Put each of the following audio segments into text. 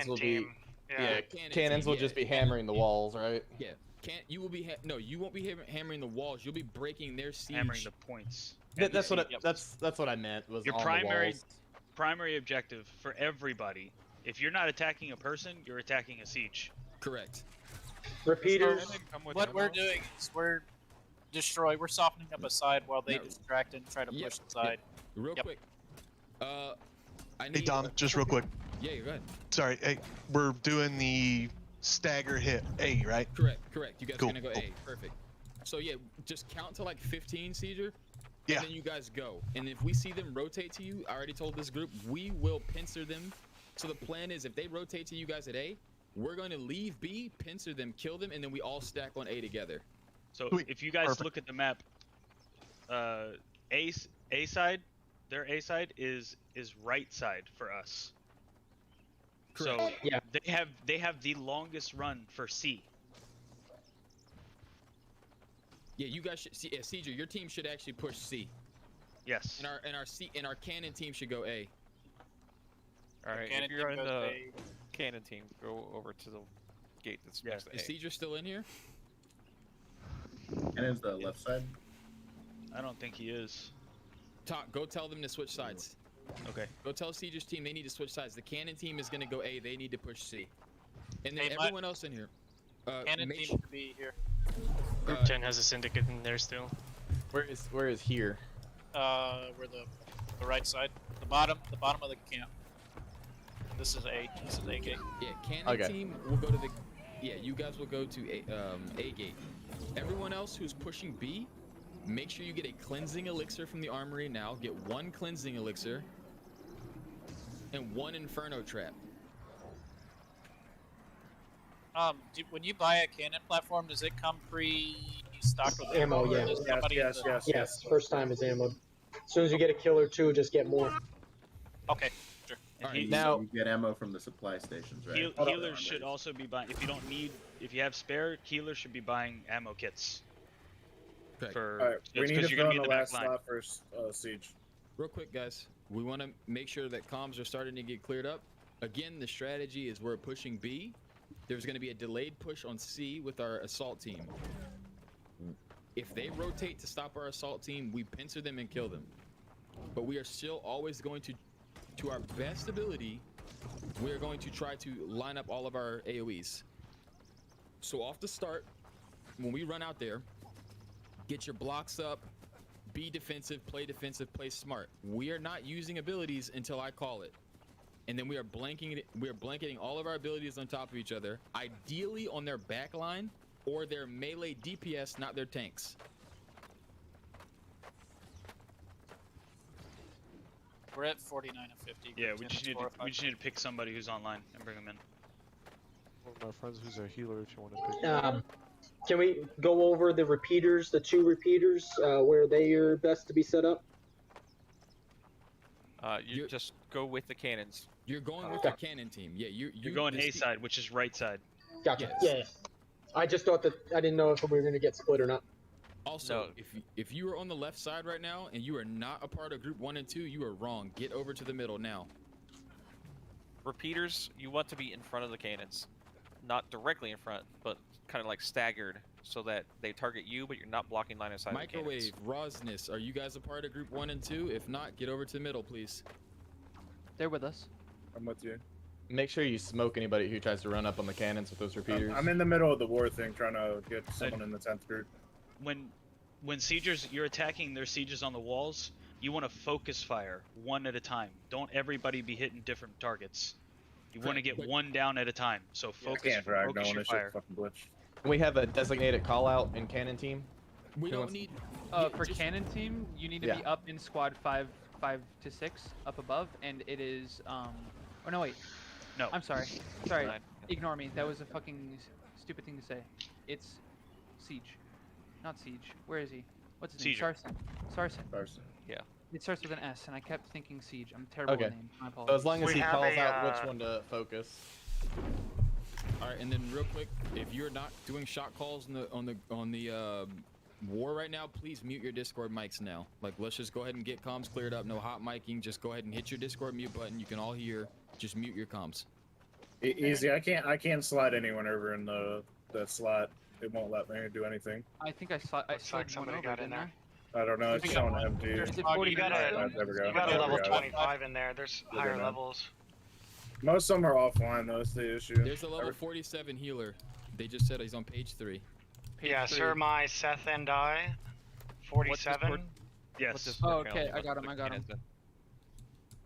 Cannons will be team. yeah, Cannon cannons team, will yeah. just be hammering the walls, right? Yeah. You will be no, you won't be hammering the walls. You'll be breaking their siege. Hammering the points. That's what I meant was Your on the walls. primary objective for everybody. If you're not attacking a person, you're attacking a siege. Correct. Repeaters. What we're doing is we're softening up a side while they distract and try to push the side. Real quick. I need. Hey Dom, just real quick. Yeah, go ahead. Sorry, hey, we're doing the stagger hit A, right? Correct. You guys Cool. are gonna go A. Perfect. So yeah, just count to like 15, Caesar. Yeah. And then you guys go. And if we see them rotate to you, I already told this group, we will pincer them. So the plan is if they rotate to you guys at A, we're going to leave B, pincer them, kill them, and then we all stack on A together. So if you guys look at the map, A side, their A side is right side for us. Correct. So Yeah. they have the longest run for C. Yeah, you guys should see. Yeah, Caesar, your team should actually push C. Yes. And our cannon team should go A. All right, if you're in the cannon team, go over to the gate that's next to A. Is Caesar still in here? Cannon's the left side. I don't think he is. Go tell them to switch sides. Okay. Go tell Caesar's team they need to switch sides. The cannon team is going to go A. They need to push C. And then Hey, everyone else in here. Cannon team should be here. Group 10 has a syndicate in there still. Where is here? We're the right side, the bottom of the camp. This is A. This is A gate. Yeah, cannon team will go to the. Yeah, you guys will go to A gate. Everyone else who's pushing B, make sure you get a cleansing elixir from the armory now. Get 1 cleansing elixir and 1 inferno trap. When you buy a cannon platform, does it come pre-stocked with Ammo, yeah. Yes. First time it's ammo. As soon as you get a kill or two, just get more. Okay, sure. And now you get ammo from the supply stations, right? Healers should also be buying. If you have spare, healers should be buying ammo kits. Okay. We need to fill in the last slot for siege. Real quick, guys. We want to make sure that comms are starting to get cleared up. Again, the strategy is we're pushing B. There's going to be a delayed push on C with our assault team. If they rotate to stop our assault team, we pincer them and kill them. But we are still always going to our best ability, we are going to try to line up all of our AoEs. So off the start, when we run out there, get your blocks up, be defensive, play smart. We are not using abilities until I call it. And then we are blanketing all of our abilities on top of each other, ideally on their back line or their melee DPS, not their tanks. We're at 49 and 50. Yeah, we just need to pick somebody who's online and bring them in. One of my friends who's a healer, if you want to pick. Can we go over the repeaters, the 2 repeaters, where they are best to be set up? You just go with the cannons. You're going with the cannon team. Yeah, you're going A side, which is right side. Gotcha. Yes. Yeah. I just thought that I didn't know if we were going to get split or not. Also, if you are on the left side right now and you are not a part of group 1 and 2, you are wrong. Get over to the middle now. Repeaters, you want to be in front of the cannons. Not directly in front, but kind of like staggered so that they target you, but you're not blocking line of sight. Microwave, Rosness, are you guys a part of group 1 and 2? If not, get over to the middle, please. They're with us. I'm with you. Make sure you smoke anybody who tries to run up on the cannons with those repeaters. I'm in the middle of the war thing, trying to get someone in the 10th group. When siegers, you're attacking their sieges on the walls, you want to focus fire one at a time. Don't everybody be hitting different targets. You want to get one down at a time. So focus your fire. Can we have a designated call out in cannon team? We don't need for cannon team. You need to be up in squad 5 to 6 up above, and it is oh no wait. No. I'm sorry. Ignore me. That was a fucking stupid thing to say. It's siege, not siege. Where is he? What's his name? Sarsen. Yeah. It starts with an S, and I kept thinking siege. I'm terrible with names. My apologies. So as long as he calls out which one to focus. All right, and then real quick, if you're not doing shot calls on the war right now, please mute your Discord mics now. Like, let's just go ahead and get comms cleared up. No hot miking. Just go ahead and hit your Discord mute button. You can all hear. Just mute your comms. Easy. I can't slide anyone over in the slot. It won't let me do anything. I think I Looks like somebody got in there. I don't know. It's showing empty. Is it Oh, 40 you got still? a, There we go. you got a There we level go. 25 in there. There's Good higher enough. levels. Most of them are offline though. That's the issue. There's a level 47 healer. They just said he's on page 3. Yeah, Sir, my Seth and I, 47. Yes. Oh, okay, I got him. I got him.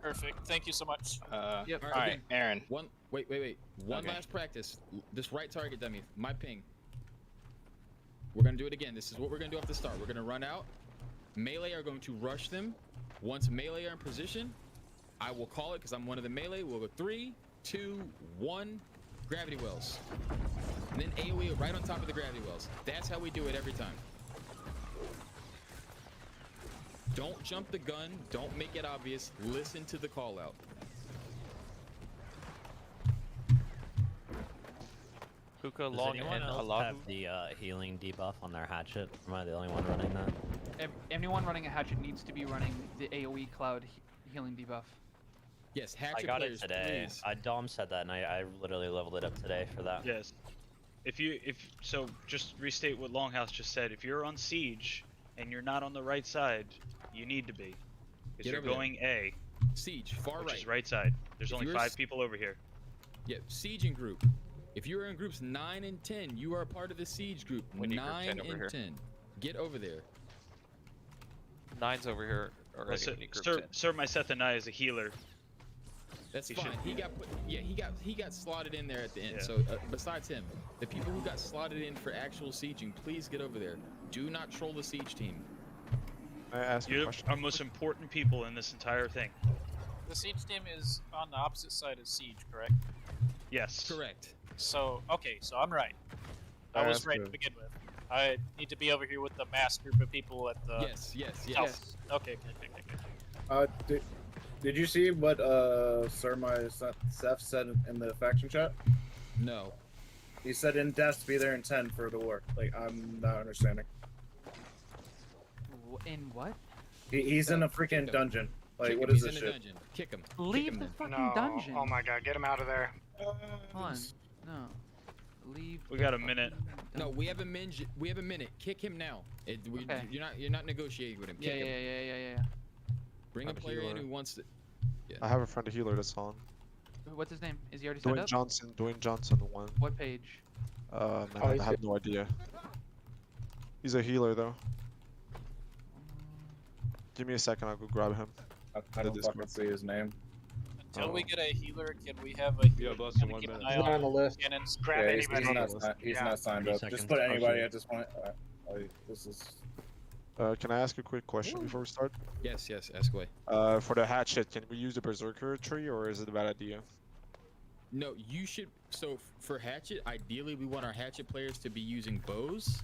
Perfect. Thank you so much. Yep. All Alright, Aaron. Wait. One Okay. last practice. This right target dummy. My ping. We're gonna do it again. This is what we're gonna do off the start. We're gonna run out. Melee are going to rush them. Once melee are in position, I will call it because I'm one of the melee. We'll go 3, 2, 1. Gravity wells. And then AoE right on top of the gravity wells. That's how we do it every time. Don't jump the gun. Don't make it obvious. Listen to the call out. Hookah, Does long, anyone and else Allahu. have the healing debuff on their hatchet? Am I the only one running that? Anyone running a hatchet needs to be running the AoE cloud healing debuff. Yes, hatchet I got players, it today. please. Dom said that, and I literally leveled it up today for that. Yes. So just restate what Longhouse just said. If you're on siege and you're not on the right side, you need to be. Because Get you're over there. going A, Siege, far which right. is right side. There's If only you're 5 people over here. Yeah, siege in group. If you're in groups 9 and 10, you are a part of the siege group. We need group 9 10 over and here. 10. Get over there. 9's over here already. Sir, We need group 10. Sir, my Seth and I is a healer. That's He fine. should- He got put. Yeah, he got slotted in there at the end. Yeah. So besides him, the people who got slotted in for actual sieging, please get over there. Do not troll the siege team. I ask a You're question? our most important people in this entire thing. The siege team is on the opposite side of siege, correct? Yes. Correct. So okay, so I'm right. I I was asked right to to- begin with. I need to be over here with the mass group of people at the. Yes. south. Okay. Did you see what Sir my Seth said in the faction chat? No. He said in deaths be there in 10 for the war. Like I'm not understanding. In what? He's in a freaking Kick him. dungeon. Like Kick what him. is He's this in a shit? dungeon. Kick him. Leave Kick him the then. fucking No. dungeon. Oh my god, get him out of there. Hold on. No. Leave. We the got a fucking minute. No, dungeon. we have a minute. Kick him now. Okay. You're not negotiating with him. Yeah, Kick him. yeah. Bring a I'm a player in healer. who wants to. I have a friend, a healer that's on. What's his name? Is he already signed Dwayne up? Johnson. Dwayne Johnson won. What page? Man, Oh, I he's have no idea. He's a healer though. Give me a second, I'll go grab him. I don't fucking see his name. Until we Oh. get a healer, can we have a healer? bless you, kinda one keep an minute. eye He's not on on the list. cannons. Grab Yeah, anybody. he's Yeah. not signed 3 up. seconds. Just put anybody Okay. at this point. This is. Can I ask a quick question before we start? Yes. Ask away. For the hatchet, can we use the berserker tree or is it a bad idea? No, you should. So for hatchet, ideally we want our hatchet players to be using bows.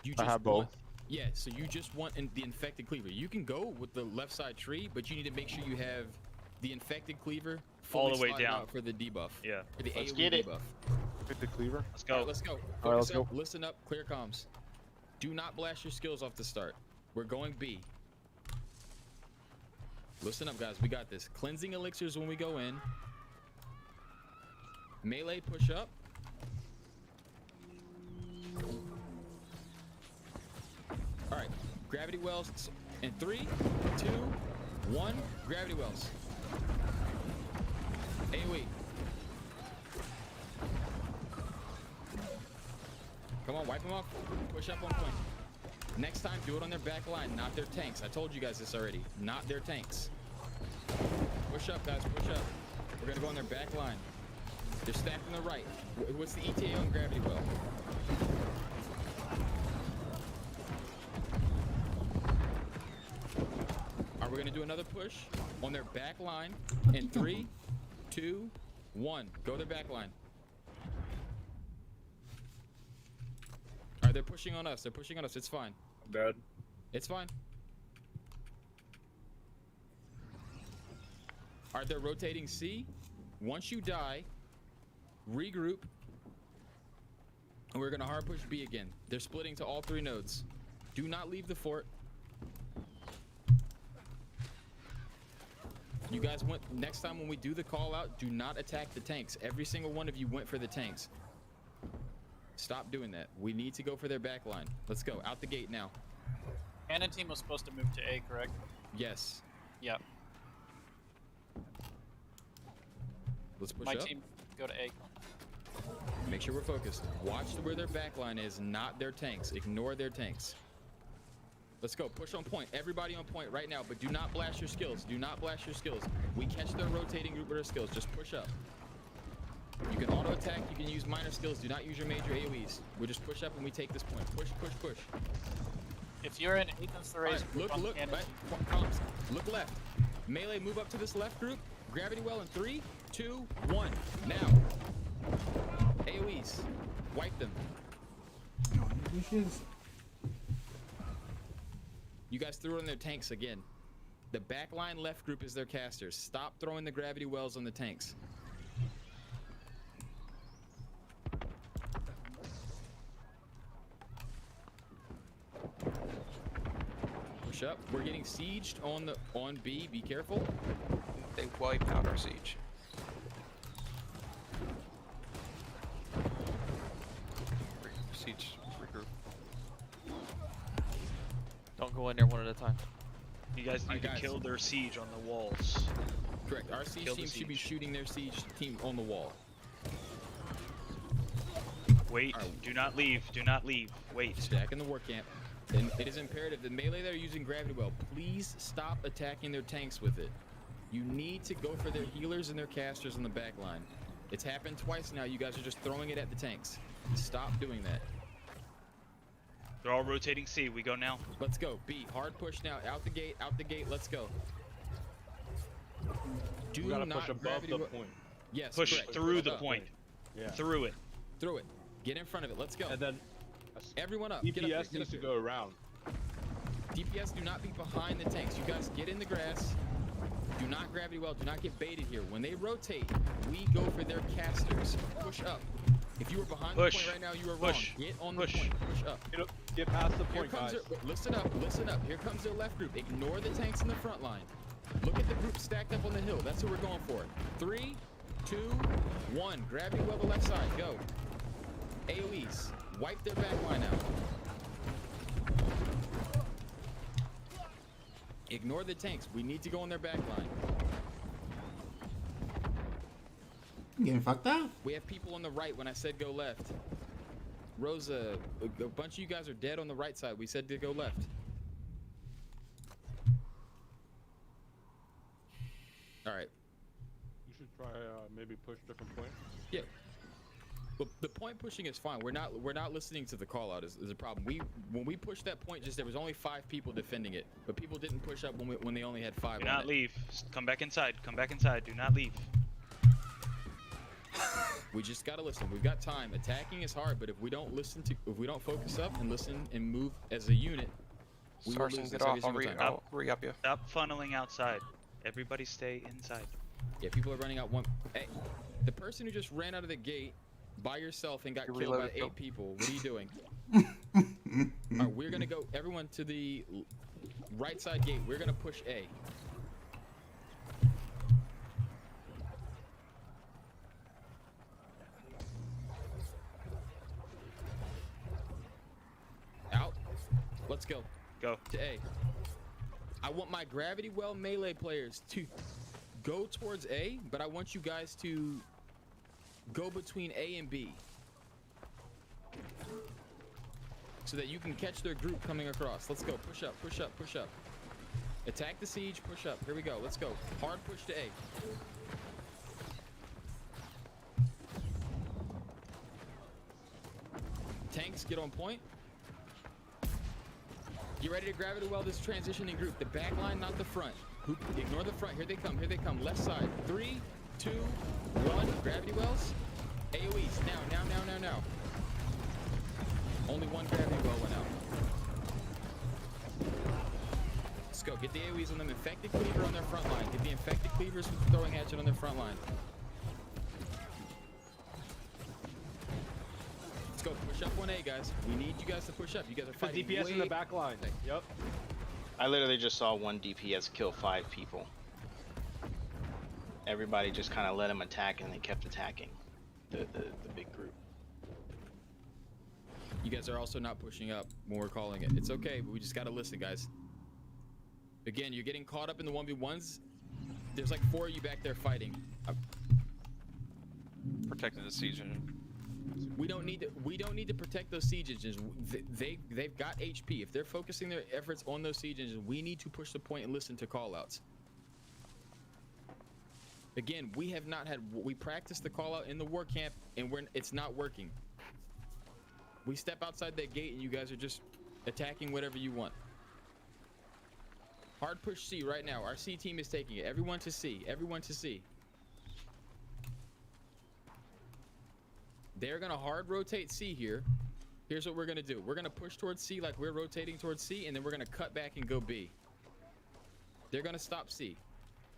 You I have bow. want- Yeah, so you just want the infected cleaver. You can go with the left side tree, but you need to make sure you have the infected cleaver All fully the way slotted down. out for the debuff. Yeah. For the Let's AoE get it. debuff. Pick the cleaver. Let's All go. right, let's go. All right, Focus let's up, go. listen up, clear comms. Do not blast your skills off the start. We're going B. Listen up, guys. We got this. Cleansing elixirs when we go in. Melee push up. All right. Gravity wells in 3, 2, 1. Gravity wells. AoE. Come on, wipe them off. Push up on point. Next time, do it on their back line, not their tanks. I told you guys this already. Not their tanks. Push up, guys. Push up. We're gonna go on their back line. They're stacked on the right. What's the ETA on gravity well? Are we gonna do another push on their back line in 3, 2, 1? Go their back line. All right, they're pushing on us. They're pushing on us. It's fine. I'm dead. It's fine. All right, they're rotating C. Once you die, regroup. And we're gonna hard push B again. They're splitting to all 3 nodes. Do not leave the fort. You guys went next time when we do the call out, do not attack the tanks. Every single one of you went for the tanks. Stop doing that. We need to go for their back line. Let's go. Out the gate now. Cannon team was supposed to move to A, correct? Yes. Yep. Let's push My up. team go to A. Make sure we're focused. Watch where their back line is, not their tanks. Ignore their tanks. Let's go. Push on point. Everybody on point right now, but do not blast your skills. Do not blast your skills. We catch their rotating group with our skills. Just push up. You can auto attack. You can use minor skills. Do not use your major AoEs. We just push up and we take this point. Push, push, push. If you're in Ethan's the race, look, comms. Look left. Melee, move up to this left group. Gravity well in 3, 2, 1. Now. AoEs. Wipe them. You guys threw on their tanks again. The backline left group is their casters. Stop throwing the gravity wells on the tanks. Push up. We're getting sieged on B. Be careful. They wipe out our siege. Siege regroup. Don't go in there one at a time. You guys need to kill their siege on the walls. Correct. Our siege team should be shooting their siege team on the wall. Wait. Do not leave. Do not leave. Wait. Stack in the war camp. And it is imperative the melee that are using gravity well, please stop attacking their tanks with it. You need to go for their healers and their casters on the back line. It's happened twice now. You guys are just throwing it at the tanks. Stop doing that. They're all rotating C. We go now. Let's go. B. Hard push now. Out the gate. Out the gate. Let's go. Do we gotta not push above gravity the point. Yes. Push correct. through the point. Yeah. Through it. Through it. Get in front of it. Let's go. And then everyone up. DPS Get up. needs to go around. DPS do not be behind the tanks. You guys get in the grass. Do not gravity well. Do not get baited here. When they rotate, we go for their casters. Push up. If you were behind the point right now, you are wrong. Get on the point. Push up. Get past the point, Here comes guys. listen up. Listen up. Here comes their left group. Ignore the tanks in the front line. Look at the group stacked up on the hill. That's what we're going for. 3, 2, 1. Gravity well the left side. Go. AoEs. Wipe their back line out. Ignore the tanks. We need to go on their back line. Getting fucked up. We have people on the right when I said go left. Rosa, a bunch of you guys are dead on the right side. We said to go left. All right. You should try maybe push different points. Yeah. But the point pushing is fine. We're not listening to the call out is a problem. When we pushed that point, just there was only 5 people defending it, but people didn't push up when they only had 5. Do not leave. Come back inside. Come back inside. Do not leave. We just gotta listen. We've got time. Attacking is hard, but if we don't focus up and listen and move as a unit, we will lose get this off. every single time. I'll re-up you. Stop funneling outside. Everybody stay inside. Yeah, people are running out one. Hey, the person who just ran out of the gate by yourself and got killed by 8 people. What are you doing? Alright, we're gonna go everyone to the right side gate. We're gonna push A. Out. Let's go. Go. To A. I want my gravity well melee players to go towards A, but I want you guys to go between A and B so that you can catch their group coming across. Let's go. Push up, push up, push up. Attack the siege, push up. Here we go. Let's go. Hard push to A. Tanks, get on point. Get ready to gravity well this transitioning group. The back line, not the front. Ignore the front. Here they come. Here they come. Left side. 3, 2, 1. Gravity wells. AoEs. Now. Only one gravity well went out. Let's go. Get the AoEs on them. Infected cleaver on their front line. Get the infected cleavers with the throwing hatchet on their front line. Let's go. Push up on A, guys. We need you guys to push up. You guys are fighting DPS in the back line. Yep. I literally just saw one DPS kill 5 people. everybody just kind of let them attack, and they kept attacking the big group. You guys are also not pushing up when we're calling it. It's okay, but we just gotta listen, guys. Again, you're getting caught up in the 1v1s. There's like 4 of you back there fighting. Protecting the siege engine. We don't need to protect those siege engines. They've got HP. If they're focusing their efforts on those siege engines, we need to push the point and listen to callouts. Again, we practiced the callout in the war camp, and it's not working. We step outside that gate and you guys are just attacking whatever you want. Hard push C right now. Our C team is taking it. Everyone to C. Everyone to C. They're gonna hard rotate C here. Here's what we're gonna do. We're gonna push towards C like we're rotating towards C, and then we're gonna cut back and go B. They're gonna stop C.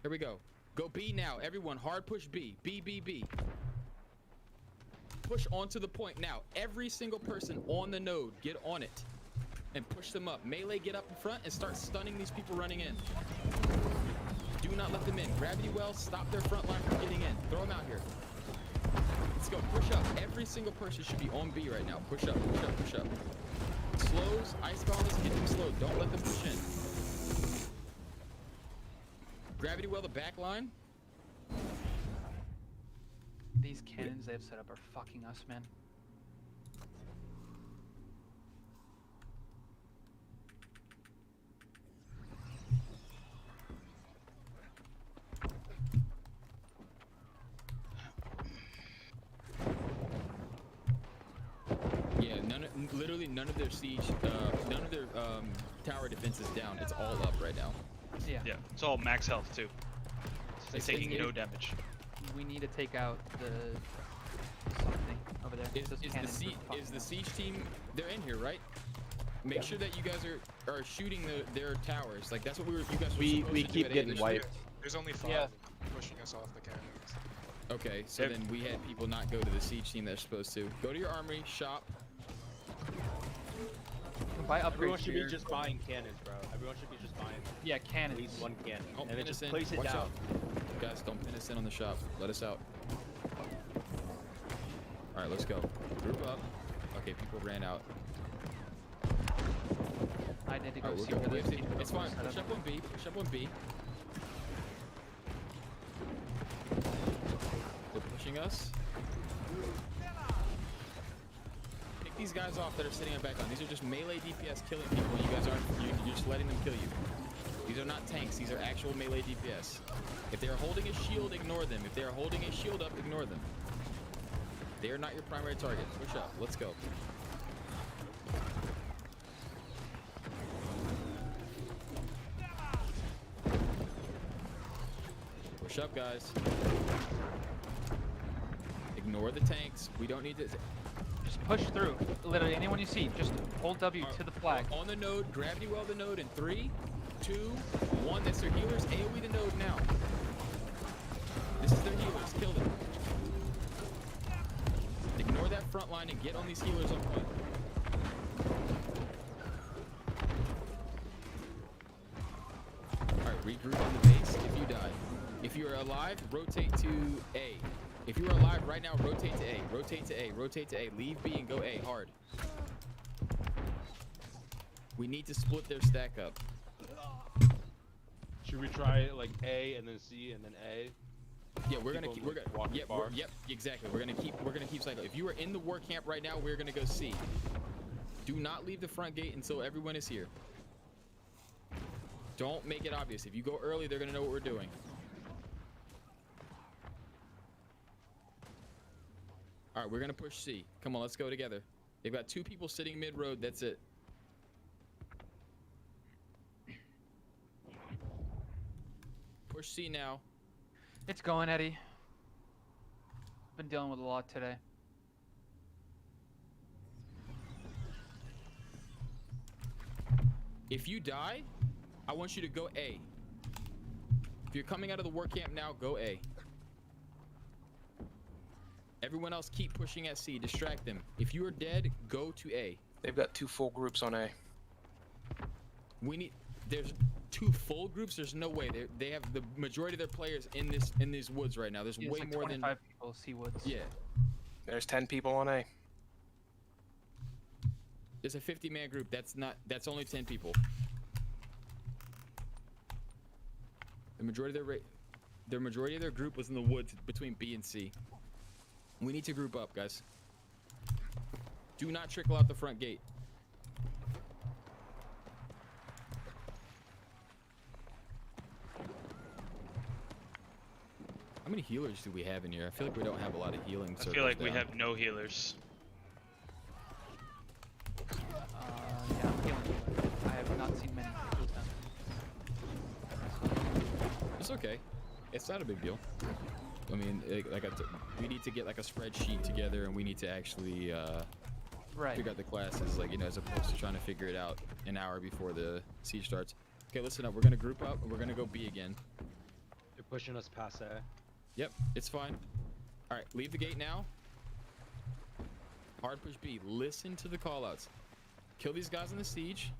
Here we go. Go B now. Everyone hard push B. B, B, B. Push onto the point now. Every single person on the node, get on it and push them up. Melee, get up in front and start stunning these people running in. Do not let them in. Gravity well, stop their front line from getting in. Throw them out here. Let's go. Push up. Every single person should be on B right now. Push up, push up, push up. Slows, ice colonists, get them slowed. Don't let them push in. Gravity well, the back line. These cannons they have set up are fucking us, man. Yeah, literally none of their siege, none of their tower defense is down. It's all up right now. Yeah. Yeah, it's all max health too. It's taking no damage. We need to take out the something over there. Is the siege team? They're in here, right? Make sure that you guys are shooting their towers. Like that's what you guys were supposed we to keep do getting wiped. There's only 5 pushing us off the cannons. Okay, so then we had people not go to the siege team they're supposed to. Go to your armory, shop. Buy upgrades Everyone should here. be just buying cannons, bro. Everyone should be just buying. Yeah, cannons. At least 1 cannon. Don't And pin then us just in. place it Watch down. out. Guys, don't pin us in on the shop. Let us out. All right, let's go. Group up. Okay, people ran out. I need to go All right, see where those people it's fine. set Push up on B. Push up on B. They're pushing us. Pick these guys off that are sitting on back line. These are just melee DPS killing people. You guys aren't. You're just letting them kill you. These are not tanks. These are actual melee DPS. If they are holding a shield, ignore them. If they are holding a shield up, ignore them. They are not your primary target. Push up. Let's go. Push up, guys. Ignore the tanks. We don't need to. Just push through. Literally anyone you see, just hold W to the flag. On the node, gravity well the node in 3, 2, 1. That's their healers. AoE the node now. This is their healers. Kill them. Ignore that front line and get on these healers on point. Alright, regroup on the base if you die. If you are alive, rotate to A. If you are alive right now, rotate to A. Rotate to A. Rotate to A. Leave B and go A hard. We need to split their stack up. Should we try like A and then C and then A? Yeah, we're gonna keep. Yep, exactly. We're gonna keep cycling. If you are in the war camp right now, we're gonna go C. Do not leave the front gate until everyone is here. Don't make it obvious. If you go early, they're gonna know what we're doing. All right, we're gonna push C. Come on, let's go together. They've got 2 people sitting mid-road. That's it. Push C now. It's going, Eddie. Been dealing with a lot today. If you die, I want you to go A. If you're coming out of the war camp now, go A. Everyone else keep pushing at C. Distract them. If you are dead, go to A. They've got 2 full groups on A. There's 2 full groups, there's no way they have the majority of their players in these woods right now. There's way like more 25 people. C woods. Yeah. There's 10 people on A. There's a 50-man group. That's only 10 people. The majority of their group was in the woods between B and C. We need to group up, guys. Do not trickle out the front gate. How many healers do we have in here? I feel like we don't have a lot of healing circles. I feel like we down. have no healers. Yeah, I'm healing. I have not seen many heals down. It's okay. It's not a big deal. I mean, we need to get like a spreadsheet together, and we need to actually figure out the classes, like, you know, as opposed to trying to figure it out an hour before the siege starts. Okay, listen up. We're gonna group up, and we're gonna go B again. They're pushing us past A. Yep, it's fine. All right, leave the gate now. Hard push B. Listen to the callouts. Kill these guys in the siege.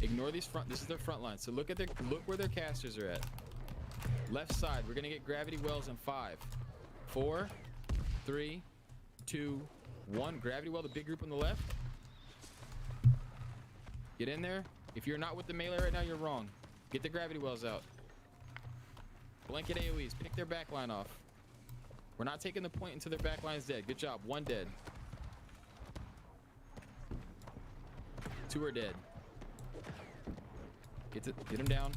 Ignore these front. This is their front line. So look where their casters are at. Left side. We're gonna get gravity wells in 5, 4, 3, 2, 1. Gravity well. The big group on the left. Get in there. If you're not with the melee right now, you're wrong. Get the gravity wells out. Blanket AoEs. Pick their backline off. We're not taking the point until their backline's dead. Good job. 1 dead. 2 are dead. Get him down.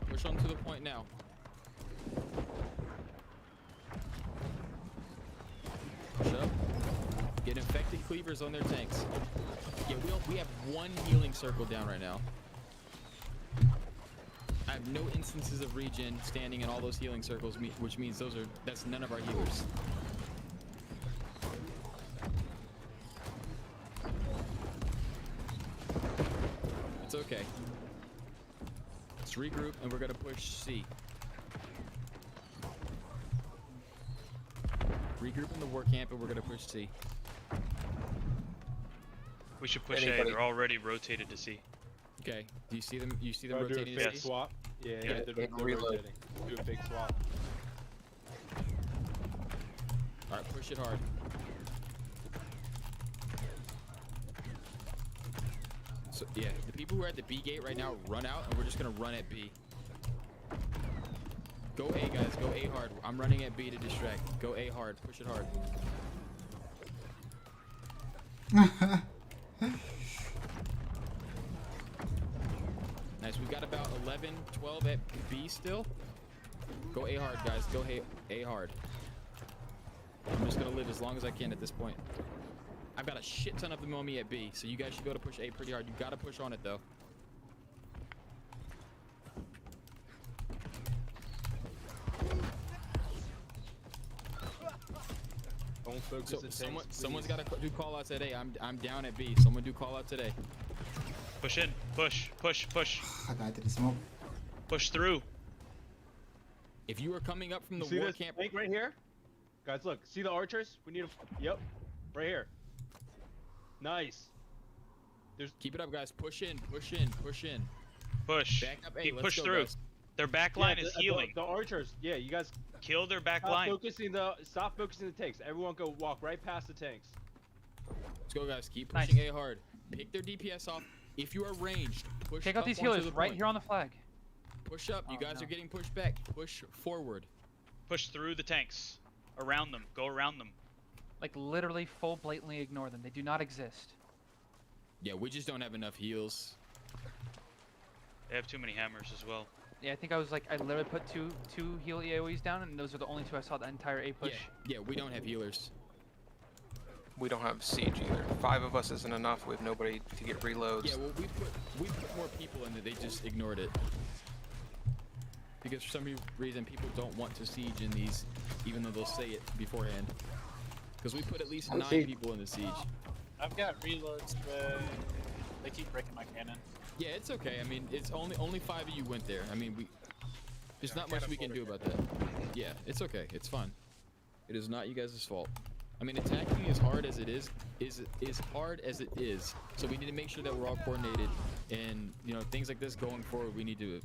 Push on to the point now. Push up. Get infected cleavers on their tanks. Yeah, we have 1 healing circle down right now. I have no instances of regen standing in all those healing circles, which means that's none of our healers. It's okay. Let's regroup, and we're gonna push C. Regroup in the war camp, and we're gonna push C. We should push A. They're already rotated to C. Okay. Do you see them? You see them rotating? Do a fake swap. Yeah, they're rotating. Do a fake swap. All right, push it hard. So yeah, the people who are at the B gate right now run out, and we're just gonna run at B. Go A, guys. Go A hard. I'm running at B to distract. Go A hard. Push it hard. Nice. We've got about 11, 12 at B still. Go A hard, guys. Go A hard. I'm just gonna live as long as I can at this point. I've got a shit ton of them on me at B, so you guys should be able to push A pretty hard. You gotta push on it though. Don't focus. So someone's got to do call outs at A. I'm down at B. Someone do call out today. Push in. Push. Push. Push. I died to the smoke. Push through. If you are coming up from the see war this camp, tank right here, guys, look. See the archers? We need a. Yep. Right here. Nice. Keep it up, guys. Push in. Push in. Push in. Push. Back up A. Keep Let's push go, through. guys. Their back line is healing. The archers. Yeah, you guys. Kill their back Stop line. Stop focusing the tanks. Everyone go walk right past the tanks. Let's go, guys. Keep pushing A hard. Pick their DPS off. If you are ranged, push. Take out these healers right here on the flag. Push up. You guys are getting pushed back. Push forward. Push through the tanks. Around them. Go around them. Like literally full blatantly ignore them. They do not exist. Yeah, we just don't have enough heals. They have too many hammers as well. Yeah, I think I literally put two heal AoEs down, and those are the only 2 I saw the entire A push. Yeah, we don't have healers. We don't have siege either. 5 of us isn't enough. We have nobody to get reloads. Yeah, well, we put more people in there. They just ignored it. Because for some reason, people don't want to siege in these, even though they'll say it beforehand. Because we put at least 9 people in the siege. I've got reloads, but they keep breaking my cannon. Yeah, it's okay. I mean, it's only 5 of you went there. I mean, there's not much we can do about that. Yeah, it's okay. It's fine. It is not you guys' fault. I mean, attacking as hard as it is hard as it is. So we need to make sure that we're all coordinated, and you know, things like this going forward, we need to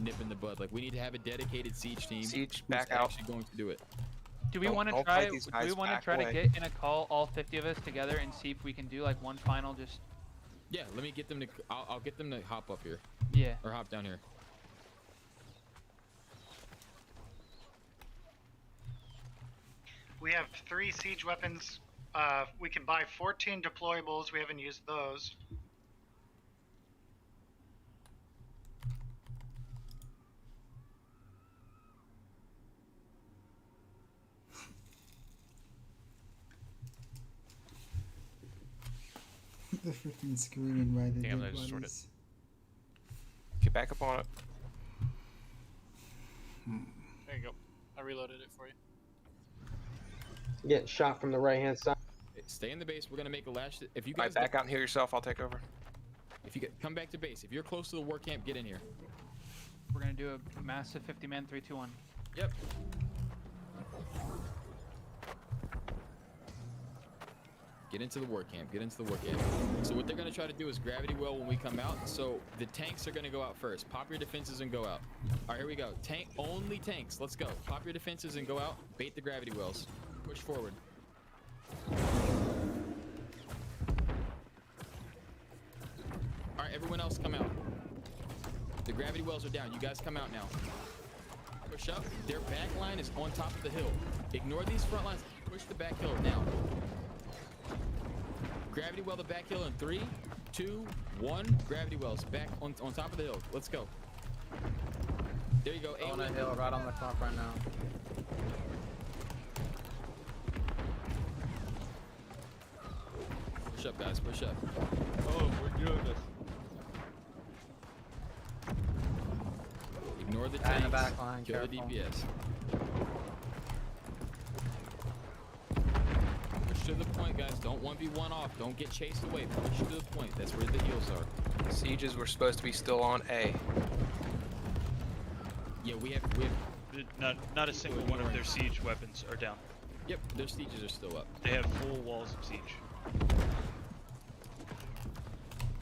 nip in the bud. Like we need to have a dedicated siege team. Siege, who's back out. actually going to do it. Do we want to try? Do we want to try to get in a call, all 50 of us together, and see if we can do like one final? Just. Yeah, let me get them to. I'll get them to hop up here. Yeah. Or hop down here. We have 3 siege weapons. We can buy 14 deployables. We haven't used those. The freaking screaming by the Damn, dead I just sorted. bodies. Get back up on it. There you go. I reloaded it for you. Getting shot from the right hand side. Stay in the base. We're gonna make a last. If you guys back out and heal yourself, I'll take over. If you come back to base, if you're close to the war camp, get in here. We're gonna do a massive 50-man 3-2-1. Yep. Get into the war camp. Get into the war camp. So what they're gonna try to do is gravity well when we come out. So the tanks are gonna go out first. Pop your defenses and go out. All right, here we go. Tank only tanks. Let's go. Pop your defenses and go out. Bait the gravity wells. Push forward. All right, everyone else come out. The gravity wells are down. You guys come out now. Push up. Their back line is on top of the hill. Ignore these front lines. Push the back hill now. Gravity well the back hill in 3, 2, 1. Gravity wells back on top of the hill. Let's go. There you go. On a hill, right on the top right now. Push up, guys. Push up. Oh, we're doing this. Ignore the Guy in tanks. the back line, Kill the careful. DPS. Push to the point, guys. Don't 1v1 off. Don't get chased away. Push to the point. That's where the heals are. Sieges were supposed to be still on A. Yeah, we have Not a single one of their siege weapons are down. Yep, their sieges are still up. They have full walls of siege.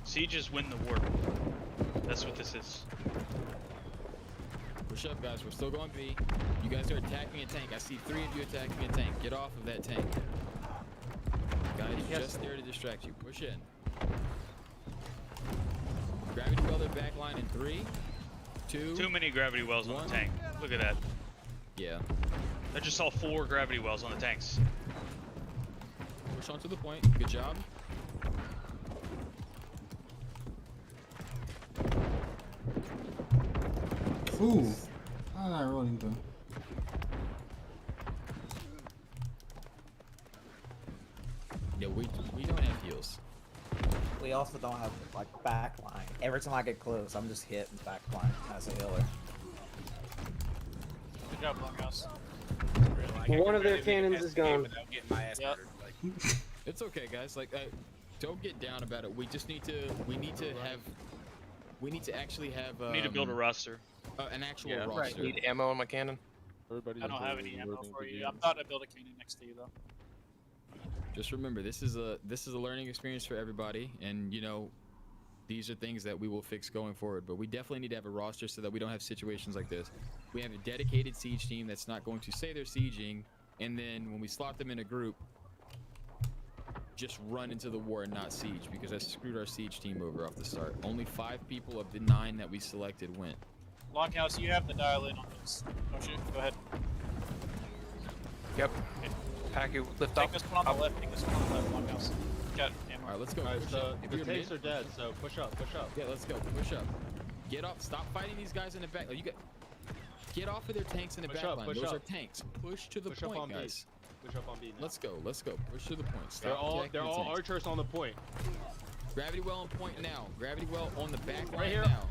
Sieges win the war. That's what this is. Push up, guys. We're still going B. You guys are attacking a tank. I see 3 of you attacking a tank. Get off of that tank. Guys, just there to distract you. Push in. Gravity well their back line in 3, 2. Too many gravity wells on the tank. Look at that. Yeah. I just saw 4 gravity wells on the tanks. Push on to the point. Good job. Ooh. How did I roll into? Yeah, we don't have heals. We also don't have like back line. Every time I get close, I'm just hitting back line as a healer. Good job, Longhouse. One of their cannons is gone. Yep. It's okay, guys. Like, don't get down about it. We just need to. We need to actually have. We need to build a roster. An actual roster. Need ammo on my cannon. Everybody I don't have any ammo for you. I'm about to build a cannon next to you though. Just remember, this is a learning experience for everybody, and you know, these are things that we will fix going forward. But we definitely need to have a roster so that we don't have situations like this. We have a dedicated siege team that's not going to say they're sieging, and then when we slot them in a group, just run into the war and not siege, because that screwed our siege team over off the start. Only 5 people of the 9 that we selected went. Longhouse, you have the dial in on this. Oh shit, go ahead. Yep. Packy, lift Take up. this one on the left, take this one on the left, Longhouse. Got ammo. All right, let's go. Alright, Push so up. If the you're tanks mid- are dead, so push up, push up. Yeah, let's go. Push up. Get off. Stop fighting these guys in the back. Oh, you get off of their tanks in the Push back up, line. push Those up. are tanks. Push to the Push up point, on B. guys. Push up on B now. Let's go. Let's go. Push to the point. Stop attacking They're the all tanks. archers on the point. Gravity well on point now. Gravity well on the back line Right here. now.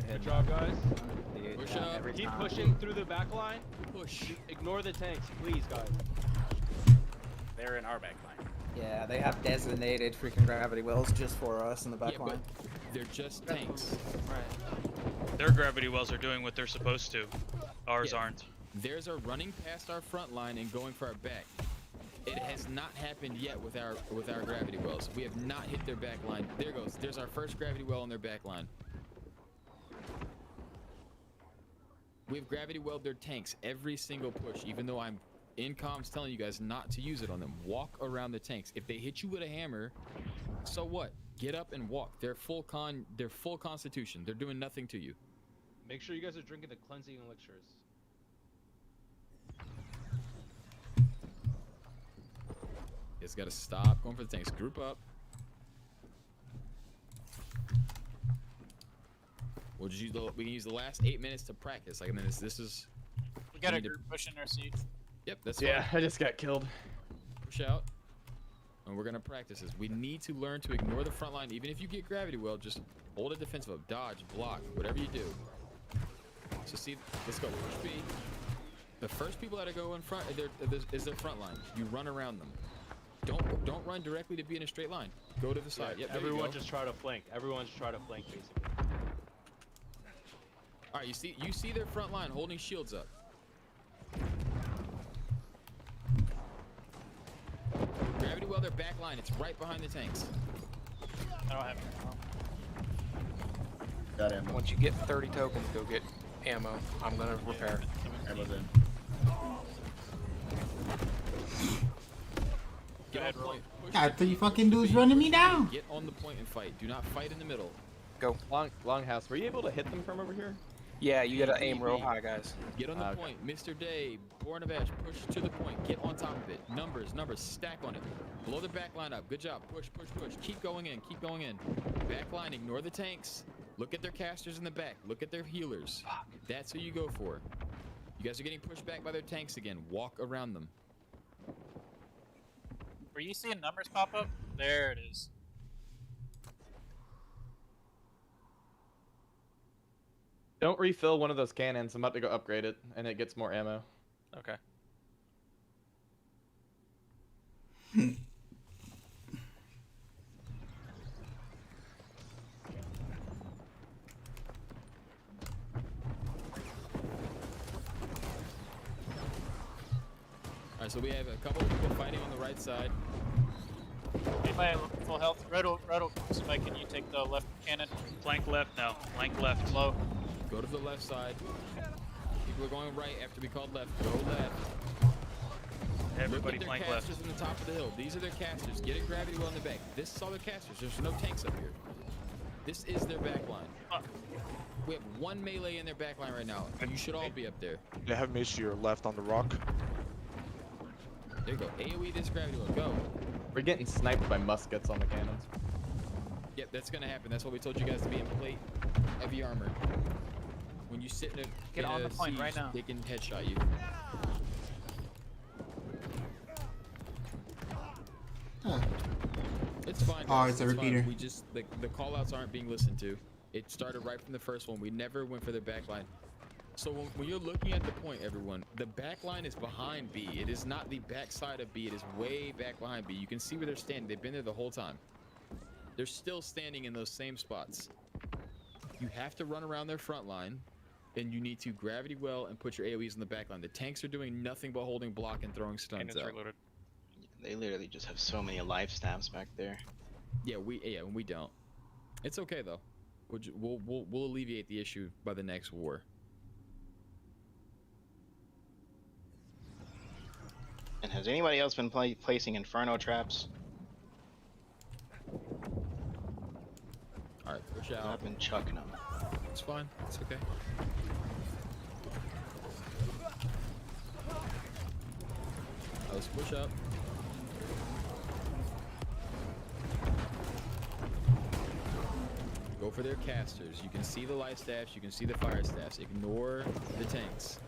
Good job, guys. Push up. Keep pushing through the back line. Push. Ignore the tanks, please, guys. They're in our back line. Yeah, they have designated freaking gravity wells just for us in the back Yeah, line. but they're just tanks. Right. Their gravity wells are doing what they're supposed to. Ours Yeah. aren't. Theirs are running past our front line and going for our back. It has not happened yet with our gravity wells. We have not hit their back line. There goes. There's our first gravity well on their back line. We've gravity welled their tanks every single push, even though I'm in comms telling you guys not to use it on them. Walk around the tanks. If they hit you with a hammer, so what? Get up and walk. They're full constitution. They're doing nothing to you. Make sure you guys are drinking the cleansing elixirs. It's gotta stop going for the tanks. Group up. We'll just use we can use the last 8 minutes to practice. Like, I mean, this is. We got a group pushing our siege. Yep, that's yeah. fine. I just got killed. Push out, and we're gonna practice this. We need to learn to ignore the front line. Even if you get gravity well, just hold it defensive up, dodge, block, whatever you do. So see, let's go. Push B. The first people that go in front is their front line. You run around them. Don't run directly to be in a straight line. Go to the side. Yeah, yep, everyone just try to flank. Everyone just try to flank, basically. All right, you see their front line holding shields up. Gravity well their back line. It's right behind the tanks. I don't have ammo. Got ammo. Once you get 30 tokens, go get ammo. I'm gonna repair. Ammo's in. Get on point. Got 3 fucking dudes running me down. Get on the point and fight. Do not fight in the middle. Go. Longhouse. Were you able to hit them from over here? Yeah, you gotta aim real high, guys. Get on the point. Mr. Day, Born of Ash, push to the point. Get on top of it. Numbers, stack on it. Blow the back line up. Good job. Push. Keep going in. Back line, ignore the tanks. Look at their casters in the back. Look at their healers. That's who you go for. You guys are getting pushed back by their tanks again. Walk around them. Were you seeing numbers pop up? There it is. Don't refill one of those cannons. I'm about to go upgrade it, and it gets more ammo. Okay. Alright, so we have a couple of people fighting on the right side. Anybody full health? Roto, somebody, can you take the left cannon? Flank left now. Flank left. Low. Go to the left side. People are going right after we called left. Go left. Everybody Look at flank their left. casters on the top of the hill. These are their casters. Get a gravity well in the back. This is all their casters. There's no tanks up here. This is their back line. We have 1 melee in their back line right now. You should all be up there. They have made to your left on the rock. There you go. AoE this gravity well. Go. We're getting sniped by muskets on the cannons. Yep, that's gonna happen. That's why we told you guys to be in plate heavy armor. When you sit in a Get on the point siege, right now. they can headshot you. It's fine. Oh, guys. it's a fine. repeater. We just the call-outs aren't being listened to. It started right from the first one. We never went for the back line. So when you're looking at the point, everyone, the back line is behind B. It is not the back side of B. It is way back behind B. You can see where they're standing. They've been there the whole time. They're still standing in those same spots. You have to run around their front line, and you need to gravity well and put your AoEs in the back line. The tanks are doing nothing but holding block and throwing stuns out. Reloaded. They literally just have so many life stabs back there. Yeah, we don't. It's okay though. We'll alleviate the issue by the next war. And has anybody else been placing inferno traps? All right, push out. I've been chucking them. It's fine. It's okay. Let's push up. Go for their casters. You can see the light staffs. You can see the fire staffs. Ignore the tanks.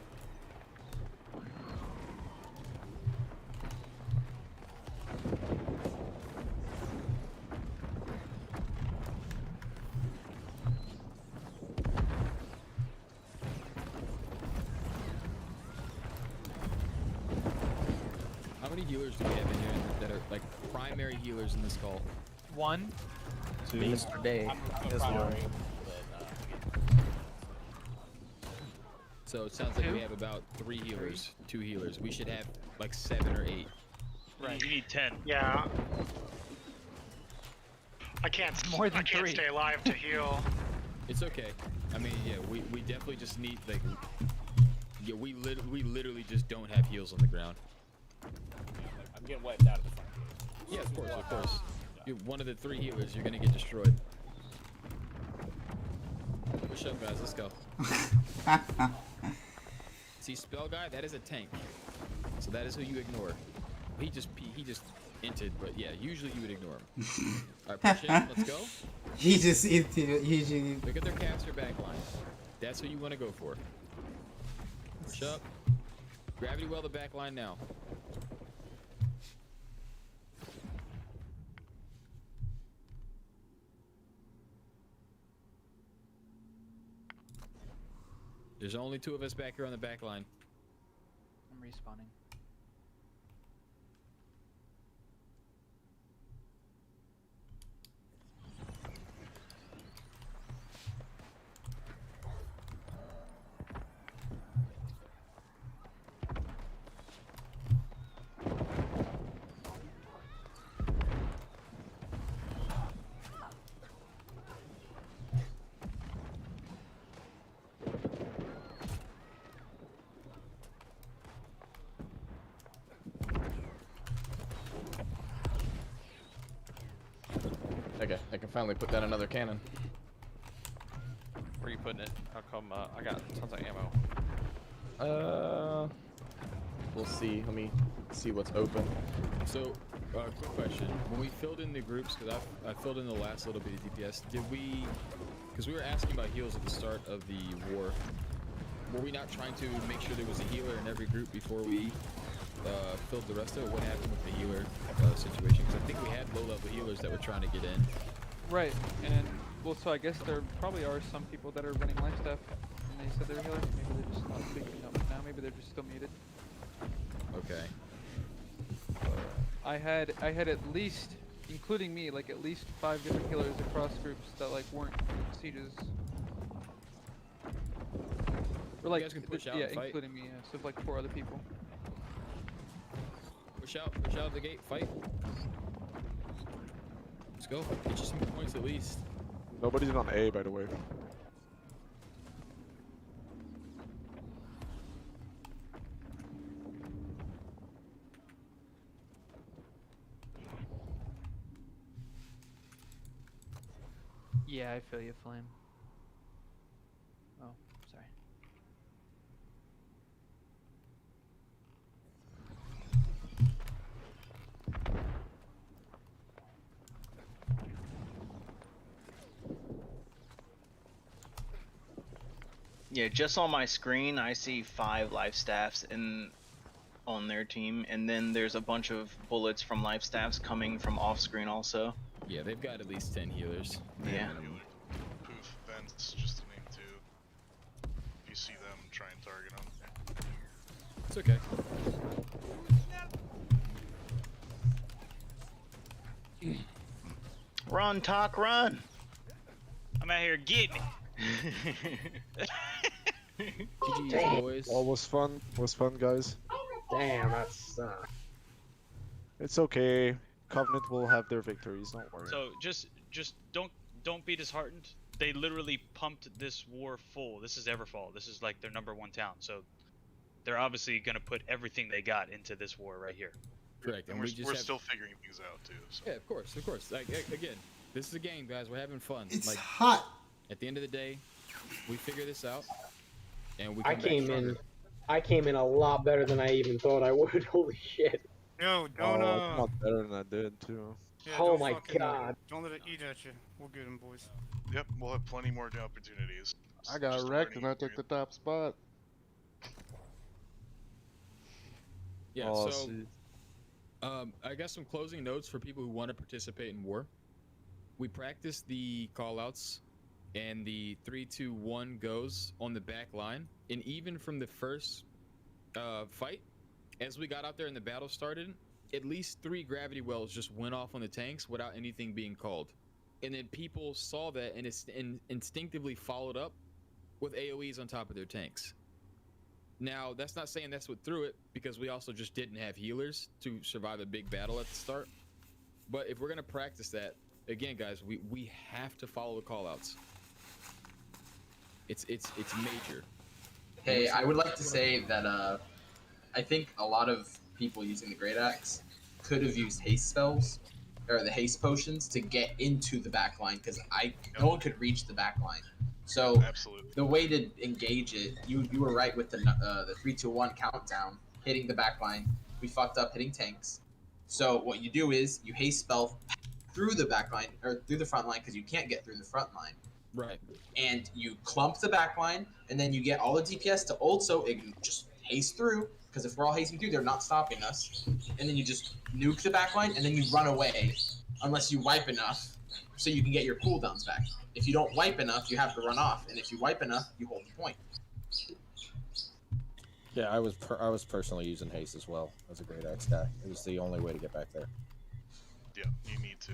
How many healers do we have in here that are like primary healers in this call? 1. Mr. Day. I'm This one. primary, So it sounds like we have about 3 healers, 2 healers. We should have like 7 or 8. Right. You need 10. Yeah. I can't stay alive to heal. It's okay. I mean, yeah, we definitely just need like, yeah, we literally just don't have heals on the ground. I'm getting wiped out of the front. Yeah, of course, of course. You're one of the 3 healers, you're gonna get destroyed. Push up, guys. Let's go. See, spell guy, that is a tank. So that is who you ignore. He just entered, but yeah, usually you would ignore him. Alright, push in, let's go. He just entered, usually. Look at their caster backline. That's who you want to go for. Push up. Gravity well the backline now. There's only 2 of us back here on the back line. I'm respawning. Okay, I can finally put down another cannon. Where are you putting it? How come I got tons of ammo? We'll see. Let me see what's open. So, quick question. When we filled in the groups, because I filled in the last little bit of DPS, did we, because we were asking about heals at the start of the war, were we not trying to make sure there was a healer in every group before we filled the rest of it? What happened with the healer situation? Because I think we had low-level healers that were trying to get in. Right, and well, so I guess there probably are some people that are running life stuff, and they said they're healers. Maybe they're just not speaking up now. Maybe they're just still muted. Okay. I had at least, including me, like at least 5 different healers across groups that like weren't sieges. Or like, you guys can push out yeah, and fight. including me. So like 4 other people. Push out of the gate, fight. Let's go. Get you some points at least. Nobody's on A, by the way. Yeah, I feel you, Flame. Oh, sorry. Yeah, just on my screen, I see 5 life staffs on their team, and then there's a bunch of bullets from life staffs coming from off screen also. Yeah, they've got at least 10 healers. Yeah. Poof, vents, just to name 2. If you see them, try and target them. It's okay. Run, talk, run! I'm out here getting it. GG's, boys. All was fun. Was fun, guys. Damn, that sucks. It's okay. Covenant will have their victories. Don't worry. So just don't be disheartened. They literally pumped this war full. This is Everfall. This is like their #1 town. So they're obviously gonna put everything they got into this war right here. Correct. And we're still figuring things out too. So. Yeah, of course, of course. Like again, this is a game, guys. We're having fun. It's like, hot. At the end of the day, we figure this out, and we. I came in a lot better than I even thought I would. Holy shit. Yo, don't I'm not better than I did too. Yeah, oh my god. Don't let it eat at you. We'll get him, boys. Yep, we'll have plenty more opportunities. I got wrecked and I took the top spot. Yeah. Oh, so, I got some closing notes for people who want to participate in war. We practiced the callouts and the 3, 2, 1 goes on the back line, and even from the first fight, as we got out there and the battle started, at least 3 gravity wells just went off on the tanks without anything being called. And then people saw that and instinctively followed up with AoEs on top of their tanks. Now, that's not saying that's what threw it, because we also just didn't have healers to survive a big battle at the start. But if we're going to practice that, again, guys, we have to follow the callouts. It's major. Hey, I would like to say that I think a lot of people using the Great Axe could have used haste spells, or the haste potions, to get into the back line, because no one could reach the back line. So the way to engage it, you were right with the 3, 2, 1 countdown, hitting the back line. We fucked up hitting tanks. So what you do is you haste spell through the back line, or through the front line, because you can't get through the front line. Right. And you clump the back line, and then you get all the DPS to also just haste through, because if we're all hasting through, they're not stopping us. And then you just nuke the back line, and then you run away, unless you wipe enough, so you can get your cooldowns back. If you don't wipe enough, you have to run off, and if you wipe enough, you hold the point. Yeah, I was personally using haste as well as a Great Axe guy. It was the only way to get back there. Yeah, you need to.